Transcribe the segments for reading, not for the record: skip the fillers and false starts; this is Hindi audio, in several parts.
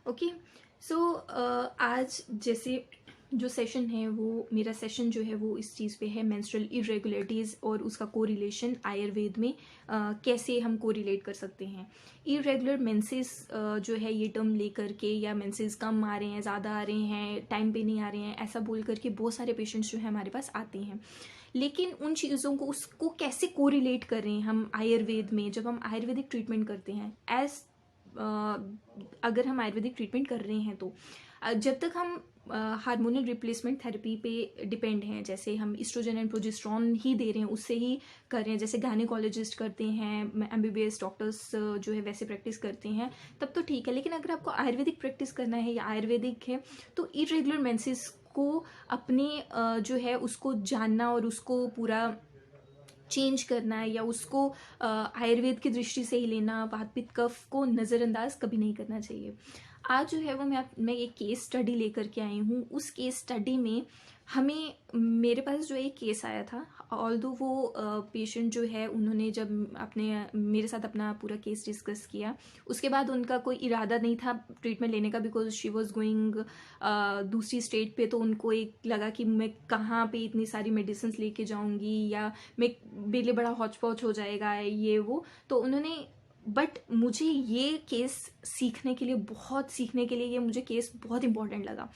ओके। सो आज जैसे जो सेशन है वो मेरा सेशन जो है वो इस चीज़ पे है, मेंस्ट्रुअल इरेगुलरिटीज़ और उसका कोरिलेशन आयुर्वेद में कैसे हम कोरिलेट कर सकते हैं। इरेगुलर मेंसेस जो है ये टर्म लेकर के, या मेंसेस कम आ रहे हैं, ज़्यादा आ रहे हैं, टाइम पे नहीं आ रहे हैं, ऐसा बोल करके बहुत सारे पेशेंट्स जो है हमारे पास आते हैं। लेकिन उन चीज़ों को उसको कैसे कोरिलेट कर रहे हैं हम आयुर्वेद में, जब हम आयुर्वेदिक ट्रीटमेंट करते हैं अगर हम आयुर्वेदिक ट्रीटमेंट कर रहे हैं तो जब तक हम हार्मोनल रिप्लेसमेंट थेरेपी पे डिपेंड हैं, जैसे हम इस्ट्रोजन एंड प्रोजेस्टेरोन ही दे रहे हैं, उससे ही कर रहे हैं, जैसे गायनेकोलॉजिस्ट करते हैं, एमबीबीएस डॉक्टर्स जो है वैसे प्रैक्टिस करते हैं, तब तो ठीक है। लेकिन अगर आपको आयुर्वेदिक प्रैक्टिस करना है या आयुर्वेदिक है, तो इरेगुलर मेंसेस को अपने जो है उसको जानना और उसको पूरा चेंज करना है, या उसको आयुर्वेद की दृष्टि से ही लेना, वात पित्त कफ को नज़रअंदाज कभी नहीं करना चाहिए। आज जो है वो मैं एक केस स्टडी लेकर के आई हूँ। उस केस स्टडी में मेरे पास जो एक केस आया था, ऑल्दो वो पेशेंट जो है उन्होंने जब मेरे साथ अपना पूरा केस डिस्कस किया, उसके बाद उनका कोई इरादा नहीं था ट्रीटमेंट लेने का, बिकॉज शी वॉज गोइंग दूसरी स्टेट पे। तो उनको एक लगा कि मैं कहाँ पे इतनी सारी मेडिसिन लेके जाऊँगी, या मेरे लिए बड़ा हौच पौच हो जाएगा ये वो। तो उन्होंने, बट मुझे ये केस सीखने के लिए ये मुझे केस बहुत इंपॉर्टेंट लगा।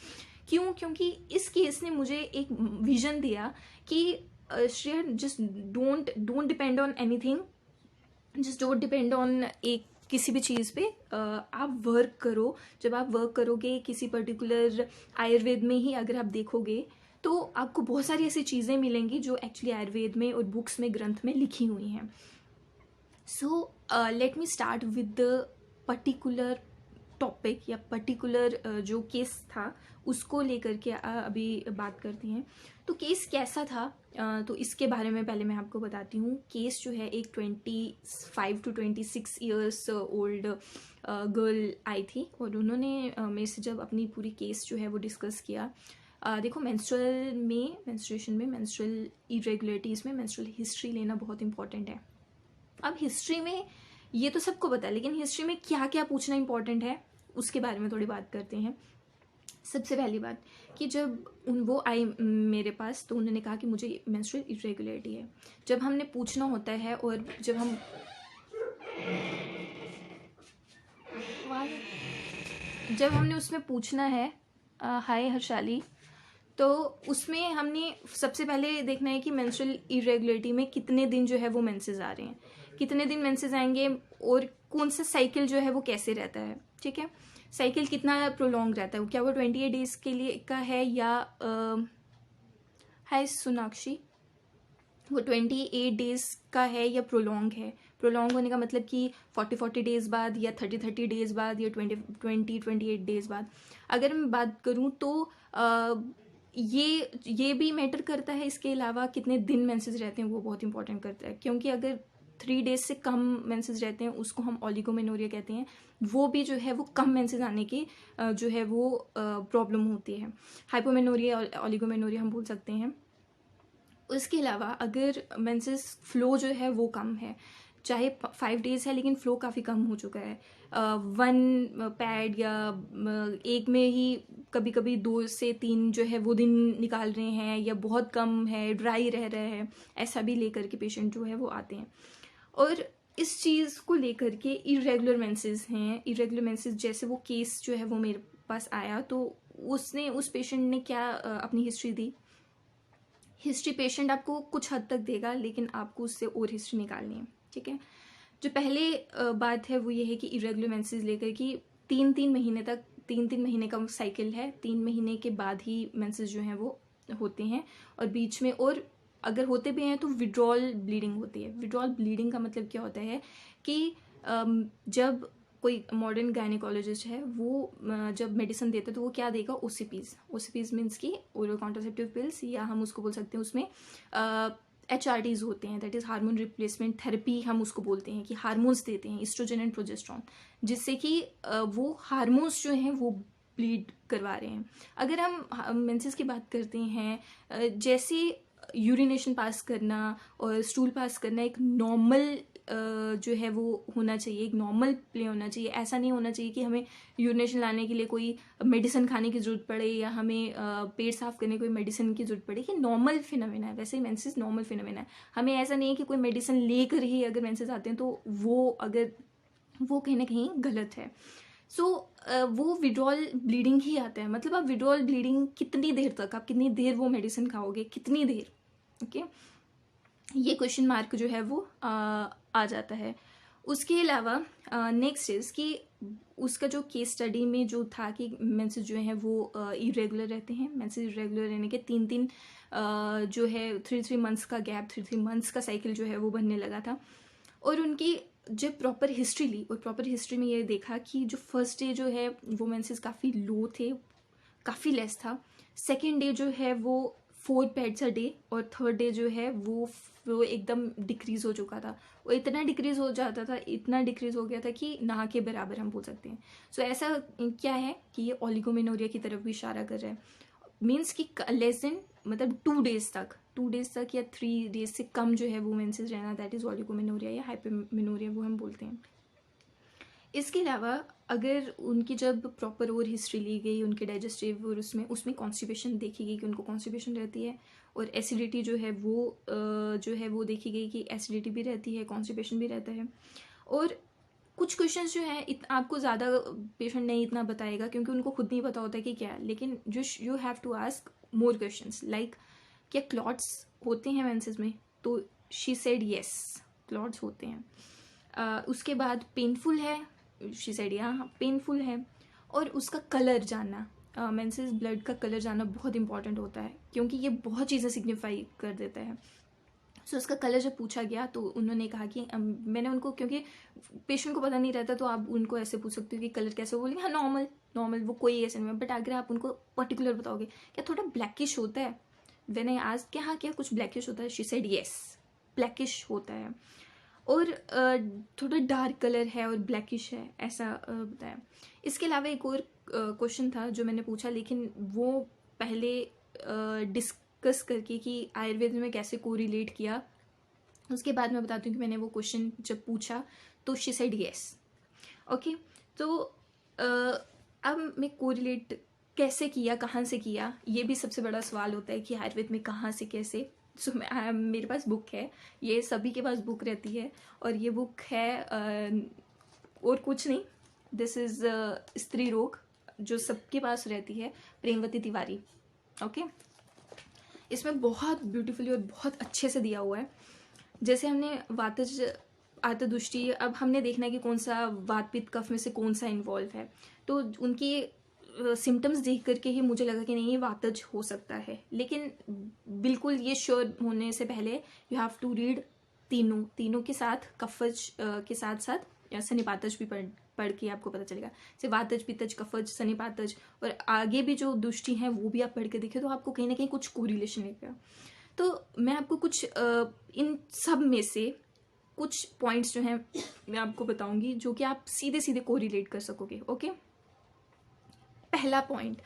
क्यों? क्योंकि इस केस ने मुझे एक विजन दिया कि Shreya, just don't depend on anything, just don't depend on एक किसी भी चीज़ पे। आप वर्क करो। जब आप वर्क करोगे किसी पर्टिकुलर आयुर्वेद में ही अगर आप देखोगे, तो आपको बहुत सारी ऐसी चीज़ें मिलेंगी जो एक्चुअली आयुर्वेद में और बुक्स में, ग्रंथ में लिखी हुई हैं। So let me start with the particular topic, या पर्टिकुलर जो केस था उसको लेकर के अभी बात करते हैं। तो केस कैसा था, तो इसके बारे में पहले मैं आपको बताती हूँ। केस जो है एक 25 to 26 years old girl I थी, और उन्होंने मेरे से जब अपनी पूरी केस जो है वो डिस्कस किया। देखो, मेंस्ट्रुएशन में, मेंस्ट्रुअल इरेगुलरिटीज़ में मेंस्ट्रुअल हिस्ट्री लेना बहुत इंपॉर्टेंट है। अब हिस्ट्री में ये तो सबको पता है, लेकिन हिस्ट्री में क्या क्या पूछना इंपॉर्टेंट है उसके बारे में थोड़ी बात करते हैं। सबसे पहली बात कि जब वो आई मेरे पास, तो उन्होंने कहा कि मुझे मेंस्ट्रुअल इरेगुलरिटी है। जब हमने पूछना होता है, और जब हमने उसमें पूछना है, हाय हर्षाली, तो उसमें हमने सबसे पहले देखना है कि मेंस्ट्रुअल इरेगुलरिटी में कितने दिन जो है वो मेंसेस आ रहे हैं, कितने दिन मेंसेस आएंगे, और कौन सा साइकिल जो है वो कैसे रहता है। ठीक है, साइकिल कितना प्रोलॉन्ग रहता है, क्या वो 28 डेज के लिए का है, या हाय सोनाक्षी, वो 28 डेज का है या प्रोलॉन्ग है। प्रोलॉन्ग होने का मतलब कि 40 डेज बाद, या 30 डेज बाद, या 28 डेज बाद। अगर मैं बात करूँ तो ये भी मैटर करता है। इसके अलावा कितने दिन मेंसेस रहते हैं वो बहुत इंपॉर्टेंट करता है, क्योंकि अगर 3 डेज से कम मेंसेस रहते हैं उसको हम ओलिगोमेनोरिया कहते हैं। वो भी जो है वो कम मेंसेस आने की जो है वो प्रॉब्लम होती है। हाइपोमेनोरिया, ओलिगोमेनोरिया हम बोल सकते हैं। उसके अलावा अगर मेंसेस फ्लो जो है वो कम है, चाहे 5 डेज है लेकिन फ्लो काफ़ी कम हो चुका है, 1 पैड या एक में ही कभी कभी 2 से 3 जो है वो दिन निकाल रहे हैं, या बहुत कम है, ड्राई रह रहे हैं, ऐसा भी लेकर के पेशेंट जो है वो आते हैं। और इस चीज़ को लेकर के इरेगुलर मेंसेस हैं, इरेगुलर मेंसेस जैसे वो केस जो है वो मेरे पास आया, तो उस पेशेंट ने क्या अपनी हिस्ट्री दी। हिस्ट्री पेशेंट आपको कुछ हद तक देगा, लेकिन आपको उससे और हिस्ट्री निकालनी है। ठीक है, जो पहले बात है वो ये है कि इरेगुलर मेंसेस लेकर कि 3 महीने का साइकिल है। 3 महीने के बाद ही मेंसेस जो हैं वो होते हैं, और बीच में, और अगर होते भी हैं तो विड्रॉल ब्लीडिंग होती है। विड्रॉल ब्लीडिंग का मतलब क्या होता है कि जब कोई मॉडर्न गायनेकोलॉजिस्ट है वो जब मेडिसिन देते तो वो क्या देगा, ओसीपीज मीन्स की ओरल कॉन्ट्रासेप्टिव पिल्स, या हम उसको बोल सकते हैं उसमें HRTs होते हैं, that is hormone replacement therapy. हम उसको बोलते हैं कि हार्मोन्स देते हैं, इस्ट्रोजन एंड प्रोजेस्टेरोन, जिससे कि वो हार्मोन्स जो हैं वो ब्लीड करवा रहे हैं। अगर हम मेंसेस की बात करते हैं, जैसे यूरिनेशन पास करना और स्टूल पास करना एक नॉर्मल जो है वो होना चाहिए, एक नॉर्मल प्ले होना चाहिए। ऐसा नहीं होना चाहिए कि हमें यूरिनेशन लाने के लिए कोई मेडिसिन खाने की ज़रूरत पड़े या हमें पेट साफ करने की कोई मेडिसिन की ज़रूरत पड़े। कि नॉर्मल फिनोमेना है, वैसे ही मेंसेस नॉर्मल फिनोमेना है। हमें ऐसा नहीं है कि कोई मेडिसिन लेकर ही अगर मेंसेस आते हैं तो वो कहीं ना कहीं गलत है। सो वो विड्रॉल ब्लीडिंग ही आता है। मतलब आप विड्रॉल ब्लीडिंग कितनी देर तक, आप कितनी देर वो मेडिसिन खाओगे, कितनी देर, ओके ये क्वेश्चन मार्क जो है वो आ जाता है। उसके अलावा नेक्स्ट इज कि उसका जो केस स्टडी में जो था कि मेंसेस जो हैं वो इरेगुलर रहते हैं। मेंसेस इरेगुलर रहने के 3 जो है 3 मंथ्स का गैप, 3 मंथ्स का साइकिल जो है वो बनने लगा था। और उनकी जब प्रॉपर हिस्ट्री ली और प्रॉपर हिस्ट्री में ये देखा कि जो फर्स्ट डे जो है वो मेंसेस काफ़ी लो थे, काफ़ी लेस था। सेकेंड डे जो है वो 4 पैड्स अ डे, और थर्ड डे जो है वो एकदम डिक्रीज़ हो चुका था। वो इतना डिक्रीज़ हो जाता था, इतना डिक्रीज़ हो गया था कि ना के बराबर हम बोल सकते हैं। सो ऐसा क्या है कि ये ओलिगोमेनोरिया की तरफ भी इशारा कर रहा है। मीन्स कि लेस देन मतलब 2 डेज तक या 3 डेज से कम जो है वो मेंसेस रहना, दैट इज़ ओलिगोमेनोरिया या हाइपरमेनोरिया वो हम बोलते हैं। इसके अलावा अगर उनकी जब प्रॉपर और हिस्ट्री ली गई उनके डाइजेस्टिव और उसमें कॉन्स्टिपेशन देखी गई कि उनको कॉन्स्टिपेशन रहती है, और एसिडिटी जो है वो देखी गई कि एसिडिटी भी रहती है, कॉन्स्टिपेशन भी रहता है। और कुछ क्वेश्चंस जो है आपको ज़्यादा पेशेंट नहीं इतना बताएगा क्योंकि उनको खुद नहीं पता होता कि क्या है, लेकिन जो you have to ask more questions like क्या क्लॉट्स होते हैं मेंसेस में, तो शी सेड येस क्लॉट्स होते हैं। उसके बाद पेनफुल है, शी सेड हाँ पेनफुल है। और उसका कलर जानना, मेंसेस ब्लड का कलर जानना बहुत इंपॉर्टेंट होता है क्योंकि ये बहुत चीज़ें सिग्निफाई कर देता है। सो उसका कलर जब पूछा गया तो उन्होंने कहा कि मैंने उनको, क्योंकि पेशेंट को पता नहीं रहता तो आप उनको ऐसे पूछ सकते हो कि कलर कैसे, बोलेंगे हाँ नॉर्मल वो कोई ऐसे नहीं है। बट अगर आप उनको पर्टिकुलर बताओगे क्या थोड़ा ब्लैकिश होता है, व्हेन आई आस्क्ड क्या हाँ क्या कुछ ब्लैकिश होता है, शी सेड येस ब्लैकिश होता है। और थोड़ा डार्क कलर है और ब्लैकिश है, ऐसा बताया। इसके अलावा एक और क्वेश्चन था जो मैंने पूछा, लेकिन वो पहले डिस्कस करके कि आयुर्वेद में कैसे कोरिलेट किया, उसके बाद मैं बताती हूँ कि मैंने वो क्वेश्चन जब पूछा तो शी सेड येस। ओके, तो अब मैं कोरिलेट कैसे किया, कहाँ से किया, ये भी सबसे बड़ा सवाल होता है कि आयुर्वेद में कहाँ से कैसे। सो मेरे पास बुक है, ये सभी के पास बुक रहती है, और ये बुक है और कुछ नहीं, दिस इज़ स्त्री रोग जो सबके पास रहती है, प्रेमवती तिवारी। ओके, इसमें बहुत ब्यूटीफुली और बहुत अच्छे से दिया हुआ है। जैसे हमने वातज आतदुष्टि, अब हमने देखना है कि कौन सा वात पित्त कफ में से कौन सा इन्वॉल्व है, तो उनकी सिम्टम्स देख करके ही मुझे लगा कि नहीं ये वातज हो सकता है। लेकिन बिल्कुल ये श्योर होने से पहले यू हैव टू रीड तीनों के साथ, कफज के साथ साथ सनिपातज भी पढ़ के आपको पता चलेगा। जैसे वातज, पित्तज, कफज, सनिपातज, और आगे भी जो दुष्टि हैं वो भी आप पढ़ के देखें तो आपको कहीं ना कहीं कुछ कोरिलेशन लगेगा। तो मैं आपको कुछ इन सब में से कुछ पॉइंट्स जो हैं मैं आपको बताऊंगी जो कि आप सीधे सीधे कोरिलेट कर सकोगे। ओके, पहला पॉइंट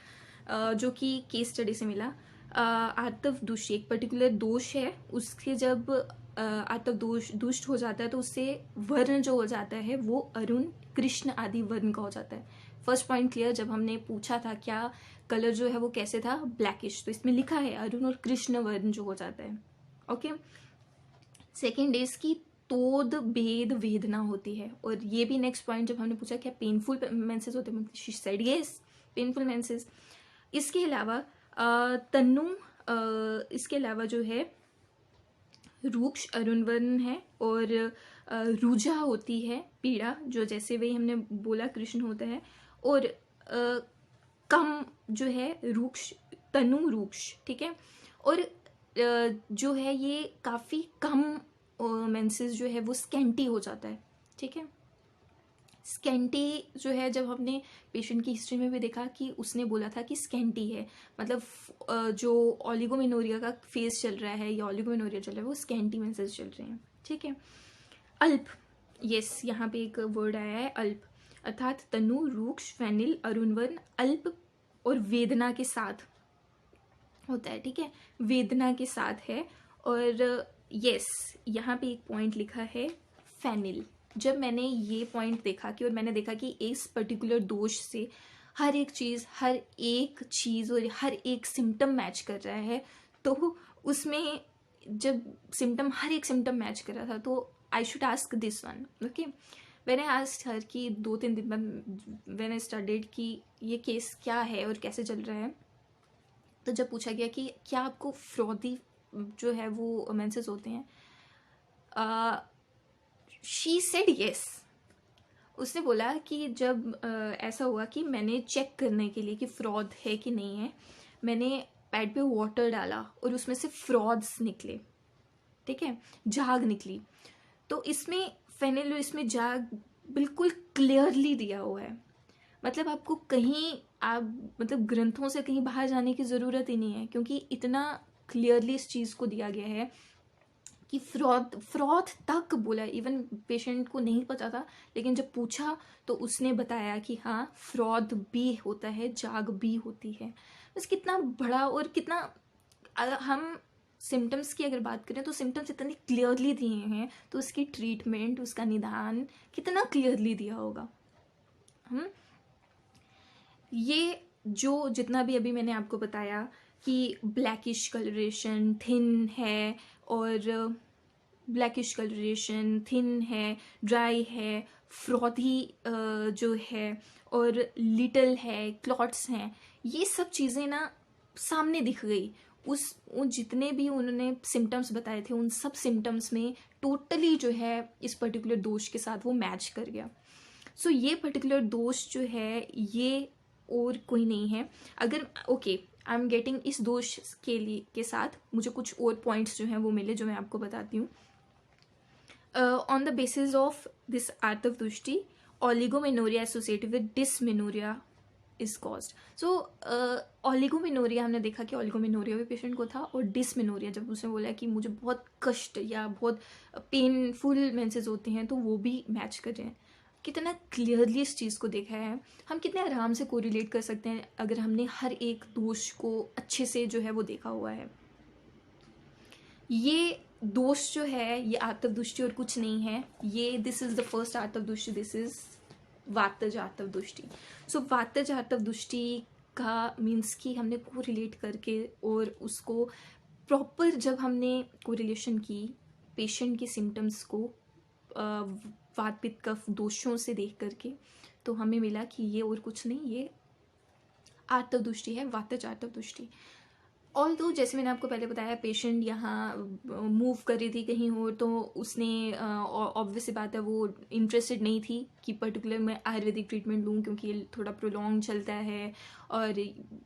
जो कि केस स्टडी से मिला, आतव दुष्ट एक पर्टिकुलर दोष है, उसके जब आतव दुष्ट हो जाता है तो उससे वर्ण जो हो जाता है वो अरुण, कृष्ण आदि वर्ण का हो जाता है। फर्स्ट पॉइंट क्लियर, जब हमने पूछा था क्या कलर जो है वो कैसे था, ब्लैकिश, तो इसमें लिखा है अरुण और कृष्ण वर्ण जो हो जाता है। ओके, सेकेंड इज की तोद भेद वेदना होती है, और ये भी नेक्स्ट पॉइंट जब हमने पूछा क्या पेनफुल मेंसेस होते हैं, she said yes painful menses. इसके अलावा तन्नु, इसके अलावा जो है रूक्ष अरुण वर्ण है, और रुजा होती है पीड़ा, जो जैसे वही हमने बोला कृष्ण होता है, और कम जो है रूक्ष, तनु रूक्ष, ठीक है। और जो है ये काफ़ी कम मेंसेस जो है वो स्कैंटी हो जाता है, ठीक है। स्कैंटी जो है जब हमने पेशेंट की हिस्ट्री में भी देखा कि उसने बोला था कि स्कैंटी है, मतलब जो ओलिगोमेनोरिया का फेज चल रहा है या ओलिगोमेनोरिया चल रहा है वो स्कैंटी मेंसेस चल रहे हैं, ठीक है। अल्प, यस यहाँ पे एक वर्ड आया है अल्प, अर्थात तनु, रूक्ष, फैनिल, अरुणवर्ण, अल्प और वेदना के साथ होता है, ठीक है, वेदना के साथ है। और यस यहाँ पे एक पॉइंट लिखा है फेनिल। जब मैंने ये पॉइंट देखा कि, और मैंने देखा कि इस पर्टिकुलर दोष से हर एक चीज़ और हर एक सिम्टम मैच कर रहा है, तो उसमें जब हर एक सिम्टम मैच कर रहा था, तो I should ask this one. Okay, when I asked her कि 2-3 दिन बाद व्हेन आई स्टडीड कि ये केस क्या है और कैसे चल रहा है, तो जब पूछा गया कि क्या आपको फ्रॉदी जो है वो मेंसेस होते हैं, शी सेड यस। उसने बोला कि जब ऐसा हुआ कि मैंने चेक करने के लिए कि फ्रॉड है कि नहीं है, मैंने पैड पे वाटर डाला और उसमें से फ्रॉड्स निकले, ठीक है, झाग निकली। तो इसमें फेनिल, इसमें झाग बिल्कुल क्लियरली दिया हुआ है। मतलब आपको कहीं, आप मतलब ग्रंथों से कहीं बाहर जाने की ज़रूरत ही नहीं है, क्योंकि इतना क्लियरली इस चीज़ को दिया गया है कि फ्रॉड तक बोला। इवन पेशेंट को नहीं पता था, लेकिन जब पूछा तो उसने बताया कि हाँ, फ्रॉड भी होता है, जाग भी होती है। बस कितना बड़ा, और कितना हम सिम्टम्स की अगर बात करें तो सिम्टम्स इतने क्लियरली दिए हैं, तो उसकी ट्रीटमेंट, उसका निदान कितना क्लियरली दिया होगा। हम ये जो जितना भी अभी मैंने आपको बताया कि ब्लैकिश कलरेशन, थिन है, और ब्लैकिश कलरेशन, थिन है, ड्राई है, फ्रॉथी जो है, और लिटल है, क्लॉट्स हैं, ये सब चीज़ें ना सामने दिख गई। उन जितने भी उन्होंने सिम्टम्स बताए थे, उन सब सिम्टम्स में टोटली जो है इस पर्टिकुलर दोष के साथ वो मैच कर गया। सो ये पर्टिकुलर दोष जो है ये और कोई नहीं है। अगर ओके, आई एम गेटिंग, इस दोष के साथ मुझे कुछ और पॉइंट्स जो हैं वो मिले, जो मैं आपको बताती हूँ। On the basis of this Artavdushti, oligomenorrhea associated with dysmenorrhea is caused. So oligomenorrhea हमने देखा कि oligomenorrhea भी पेशेंट को था, और dysmenorrhea जब उसने बोला कि मुझे बहुत कष्ट या बहुत पेनफुल मेंसेस होते हैं, तो वो भी मैच कर रहे हैं। कितना क्लियरली इस चीज़ को देखा है, हम कितने आराम से कोरिलेट कर सकते हैं अगर हमने हर एक दोष को अच्छे से जो है वो देखा हुआ है। ये दोष जो है ये आतव दुष्टि और कुछ नहीं है। ये दिस इज द फर्स्ट आतव दुष्टि, दिस इज वातज आतव दुष्टि। सो वातज आतव दुष्टि का मीन्स कि हमने को रिलेट करके और उसको प्रॉपर जब हमने कोरिलेशन की पेशेंट के सिम्टम्स को वात पित्त कफ दोषों से देख करके, तो हमें मिला कि ये और कुछ नहीं, ये आतव दुष्टि है, वातज आतव दुष्टि। ऑल तो जैसे मैंने आपको पहले बताया, पेशेंट यहाँ मूव कर रही थी कहीं और, तो उसने ऑब्वियस सी बात है वो इंटरेस्टेड नहीं थी कि पर्टिकुलर मैं आयुर्वेदिक ट्रीटमेंट लूँ, क्योंकि ये थोड़ा प्रोलॉन्ग चलता है, और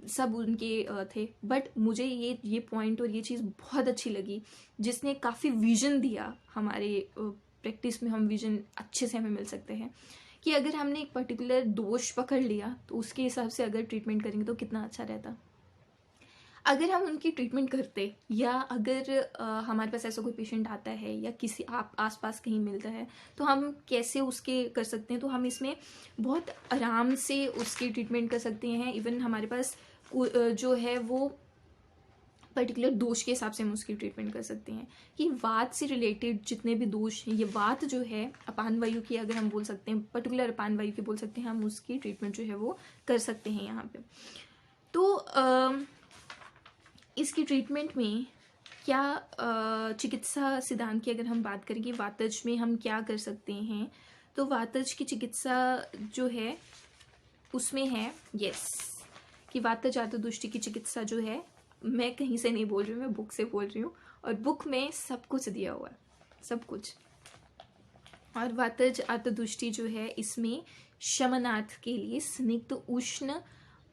सब उनके थे। बट मुझे ये पॉइंट और ये चीज़ बहुत अच्छी लगी, जिसने काफ़ी विजन दिया हमारे प्रैक्टिस में। हम विजन अच्छे से हमें मिल सकते हैं कि अगर हमने एक पर्टिकुलर दोष पकड़ लिया, तो उसके हिसाब से अगर ट्रीटमेंट करेंगे तो कितना अच्छा रहता। अगर हम उनकी ट्रीटमेंट करते, या अगर हमारे पास ऐसा कोई पेशेंट आता है या किसी आसपास कहीं मिलता है, तो हम कैसे उसके कर सकते हैं, तो हम इसमें बहुत आराम से उसकी ट्रीटमेंट कर सकते हैं। इवन हमारे पास जो है वो पर्टिकुलर दोष के हिसाब से हम उसकी ट्रीटमेंट कर सकते हैं। कि वात से रिलेटेड जितने भी दोष हैं, ये वात जो है अपान वायु की, अगर हम बोल सकते हैं पर्टिकुलर अपान वायु की बोल सकते हैं, हम उसकी ट्रीटमेंट जो है वो कर सकते हैं यहाँ पे। तो इसकी ट्रीटमेंट में क्या चिकित्सा सिद्धांत की अगर हम बात करें कि वातज में हम क्या कर सकते हैं, तो वातज की चिकित्सा जो है उसमें है कि वातज आतुदुष्टि की चिकित्सा जो है, मैं कहीं से नहीं बोल रही हूँ, मैं बुक से बोल रही हूँ, और बुक में सब कुछ दिया हुआ है, सब कुछ। और वातज आतुदुष्टि जो है, इसमें शमनार्थ के लिए स्निग्ध उष्ण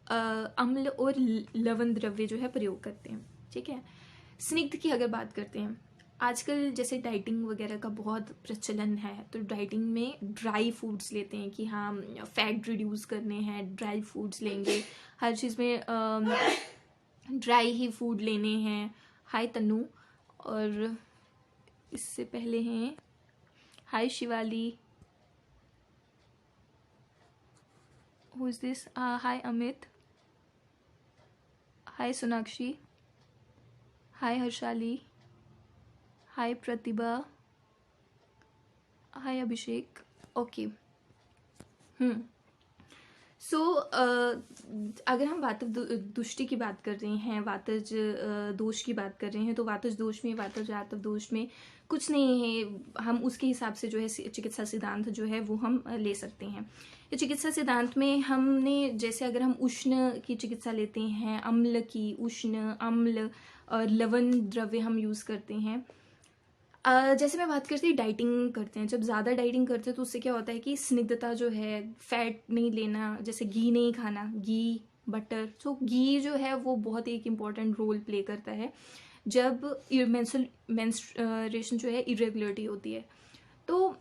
अम्ल और लवण द्रव्य जो है प्रयोग करते हैं, ठीक है। स्निग्ध की अगर बात करते हैं, आजकल जैसे डाइटिंग वगैरह का बहुत प्रचलन है, तो डाइटिंग में ड्राई फूड्स लेते हैं कि हाँ फैट रिड्यूस करने हैं, ड्राई फूड्स लेंगे, हर चीज़ में ड्राई ही फूड लेने हैं। हाय तनु, और इससे पहले हैं hi Shivali, who is this, hi Amit, hi Sonakshi, hi Harshali, hi Pratibha, hi Abhishek. Okay. So अगर हम वातज दुष्टि की बात कर रहे हैं, वातज दोष की बात कर रहे हैं, तो वातज दोष में, वातज आतव दोष में कुछ नहीं है। हम उसके हिसाब से जो है चिकित्सा सिद्धांत जो है वो हम ले सकते हैं। तो चिकित्सा सिद्धांत में हमने जैसे अगर हम उष्ण की चिकित्सा लेते हैं, अम्ल की, उष्ण, अम्ल और लवण द्रव्य हम यूज़ करते हैं। जैसे मैं बात करती डाइटिंग करते हैं, जब ज़्यादा डाइटिंग करते हैं तो उससे क्या होता है कि स्निग्धता जो है, फैट नहीं लेना, जैसे घी नहीं खाना, घी, बटर। तो घी जो है वो बहुत एक इम्पॉर्टेंट रोल प्ले करता है जब मेंस्ट्रुएशन जो है इरेगुलरिटी होती है। तो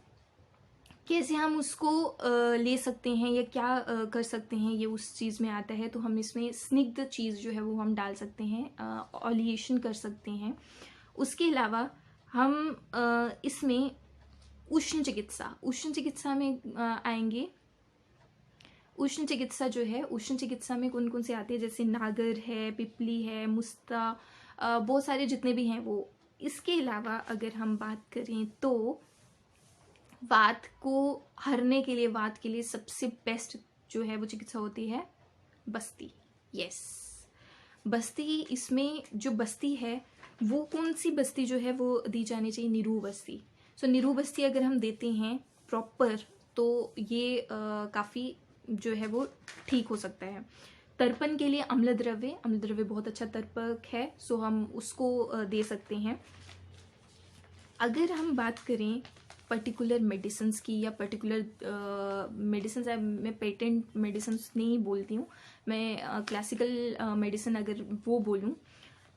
कैसे हम उसको ले सकते हैं या क्या कर सकते हैं, ये उस चीज़ में आता है। तो हम इसमें स्निग्ध चीज़ जो है वो हम डाल सकते हैं, ऑलिएशन कर सकते हैं। उसके अलावा हम इसमें उष्ण चिकित्सा में आएंगे। उष्ण चिकित्सा जो है, उष्ण चिकित्सा में कौन कौन से आते हैं, जैसे नागर है, पिपली है, मुस्ता, बहुत सारे जितने भी हैं वो। इसके अलावा अगर हम बात करें तो वात को हरने के लिए, वात के लिए सबसे बेस्ट जो है वो चिकित्सा होती है बस्ती। यस, बस्ती। इसमें जो बस्ती है वो कौन सी बस्ती जो है वो दी जानी चाहिए, निरू बस्ती। सो निरू बस्ती अगर हम देते हैं प्रॉपर तो ये काफ़ी जो है वो ठीक हो सकता है। तर्पण के लिए अम्ल द्रव्य बहुत अच्छा तर्पक है, सो हम उसको दे सकते हैं। अगर हम बात करें पर्टिकुलर मेडिसिन्स की या पर्टिकुलर मेडिसिन्स, मैं पेटेंट मेडिसिन्स नहीं बोलती हूँ, मैं क्लासिकल मेडिसिन अगर वो बोलूँ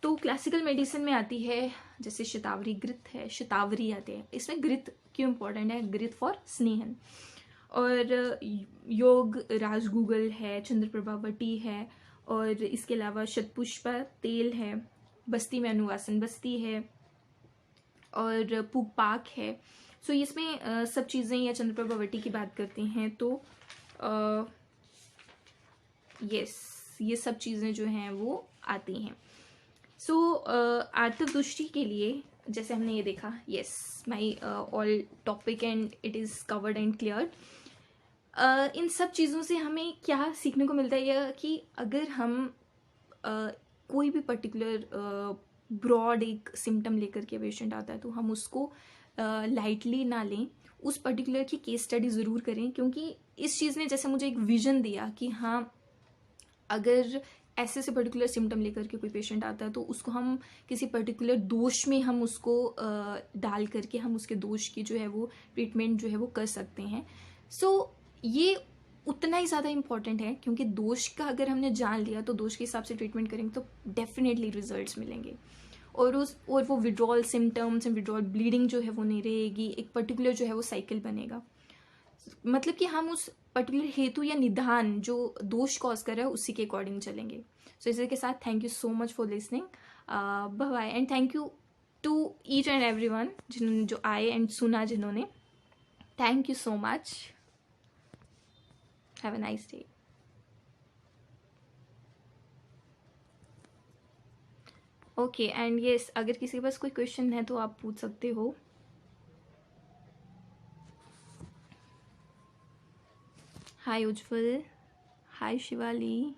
तो क्लासिकल मेडिसिन में आती है जैसे शतावरी, घृत है, शतावरी आते हैं। इसमें घृत क्यों इम्पोर्टेंट है, घृत फॉर स्नेहन। और योग राजगूगल है, चंद्रप्रभा वटी है, और इसके अलावा शतपुष्पा तेल है, बस्ती में अनुवासन बस्ती है, और पुपाक है। सो इसमें सब चीज़ें, या चंद्रप्रभा वटी की बात करते हैं तो यस, ये सब चीज़ें जो हैं वो आती हैं। सो आर्तव दृष्टि के लिए जैसे हमने ये देखा, yes, my all topic and it is covered and clear. इन सब चीज़ों से हमें क्या सीखने को मिलता है, यह कि अगर हम कोई भी पर्टिकुलर ब्रॉड एक सिम्टम लेकर के पेशेंट आता है तो हम उसको लाइटली ना लें, उस पर्टिकुलर की केस स्टडी ज़रूर करें। क्योंकि इस चीज़ ने जैसे मुझे एक विजन दिया कि हाँ, अगर ऐसे से पर्टिकुलर सिम्टम लेकर के कोई पेशेंट आता है तो उसको हम किसी पर्टिकुलर दोष में हम उसको डाल करके हम उसके दोष की जो है वो ट्रीटमेंट जो है वो कर सकते हैं। सो ये उतना ही ज़्यादा इम्पॉर्टेंट है, क्योंकि दोष का अगर हमने जान लिया तो दोष के हिसाब से ट्रीटमेंट करेंगे तो डेफिनेटली रिजल्ट्स मिलेंगे। और वो withdrawal symptoms and withdrawal bleeding जो है वो नहीं रहेगी, एक पर्टिकुलर जो है वो साइकिल बनेगा। मतलब कि हम उस पर्टिकुलर हेतु या निदान जो दोष कॉज कर रहा है उसी के अकॉर्डिंग चलेंगे। सो इसी के साथ thank you so much for listening, bye bye, and thank you to each and everyone जिन्होंने जो आए एंड सुना, जिन्होंने, thank you so much, have a nice day. Okay, and yes, अगर किसी के पास कोई क्वेश्चन है तो आप पूछ सकते हो। हाय उज्जवल, हाय शिवाली।